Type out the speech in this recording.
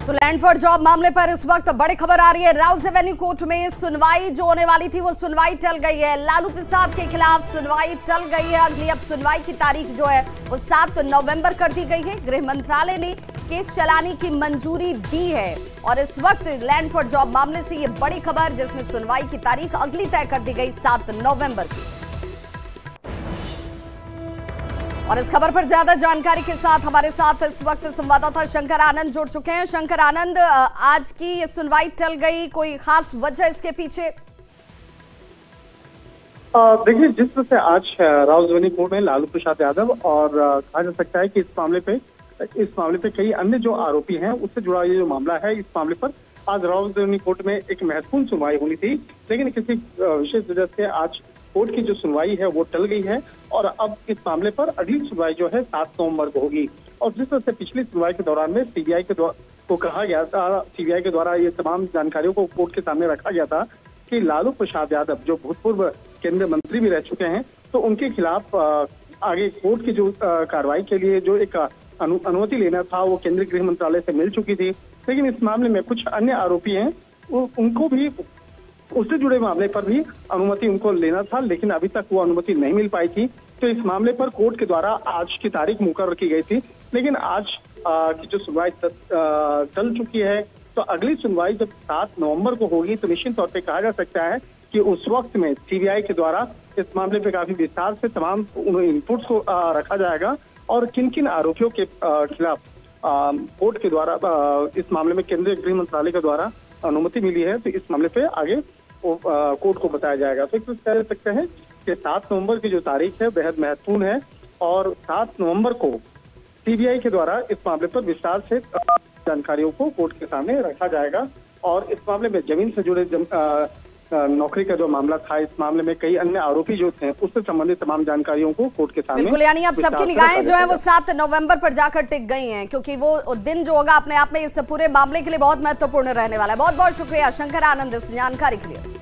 तो land for job मामले पर इस वक्त बड़ी खबर आ रही है। राउज एवेन्यू कोर्ट में सुनवाई जो होने वाली थी वो सुनवाई टल गई है। लालू प्रसाद के खिलाफ सुनवाई टल गई है। अगली अब सुनवाई की तारीख जो है वो 7 नवंबर कर दी गई है। गृह मंत्रालय ने केस चलाने की मंजूरी दी है और इस वक्त लैंड फॉर जॉब मामले से ये बड़ी खबर जिसमें सुनवाई की तारीख अगली तय कर दी गई 7 नवंबर की। और इस खबर पर ज्यादा जानकारी के साथ हमारे साथ इस वक्त संवाददाता शंकर आनंद जुड़ चुके हैं। शंकर आनंद, आज की ये सुनवाई टल गई, कोई खास वजह इसके पीछे? देखिए, जिस तरह से आज राउज एवेन्यू कोर्ट में लालू प्रसाद यादव और कहा जा सकता है कि इस मामले पे कई अन्य जो आरोपी हैं उससे जुड़ा ये जो मामला है, इस मामले पर आज राउज एवेन्यू कोर्ट में एक महत्वपूर्ण सुनवाई होनी थी, लेकिन किसी विशेष वजह से आज कोर्ट की जो सुनवाई है वो टल गई है और अब इस मामले पर अगली सुनवाई जो है 7 नवंबर को होगी। और जिस तरह से पिछली सुनवाई के दौरान में सीबीआई को कहा गया था, सीबीआई के द्वारा ये तमाम जानकारियों को कोर्ट के सामने रखा गया था कि लालू प्रसाद यादव जो भूतपूर्व केंद्रीय मंत्री भी रह चुके हैं, तो उनके खिलाफ आगे कोर्ट की जो कार्रवाई के लिए जो एक अनुमति लेना था वो केंद्रीय गृह मंत्रालय से मिल चुकी थी। लेकिन इस मामले में कुछ अन्य आरोपी हैं, उनको भी उससे जुड़े मामले पर भी अनुमति उनको लेना था, लेकिन अभी तक वो अनुमति नहीं मिल पाई थी। तो इस मामले पर कोर्ट के द्वारा आज की तारीख मुकर्रर की गई थी, लेकिन आज की जो सुनवाई टल चुकी है। तो अगली सुनवाई जब 7 नवंबर को होगी तो निश्चित तौर पे कहा जा सकता है कि उस वक्त में सीबीआई के द्वारा इस मामले पे काफी विस्तार से तमाम इनपुट्स को रखा जाएगा और किन किन आरोपियों के खिलाफ कोर्ट के द्वारा इस मामले में केंद्रीय गृह मंत्रालय के द्वारा अनुमति मिली है, तो इस मामले पे आगे कोर्ट को बताया जाएगा। तो एक कह सकते हैं कि 7 नवंबर की जो तारीख है बेहद महत्वपूर्ण है और 7 नवंबर को सीबीआई के द्वारा इस मामले पर विस्तार से जानकारियों को कोर्ट के सामने रखा जाएगा। और इस मामले में जमीन से जुड़े नौकरी का जो मामला था, इस मामले में कई अन्य आरोपी जो थे उससे संबंधित तमाम जानकारियों को कोर्ट के सामने बिल्कुल, यानी अब सबकी निगाहें जो है वो 7 नवंबर पर जाकर टिक गई हैं, क्योंकि वो दिन जो होगा अपने आप में इस पूरे मामले के लिए बहुत महत्वपूर्ण रहने वाला है। बहुत बहुत शुक्रिया शंकर आनंद इस जानकारी के लिए।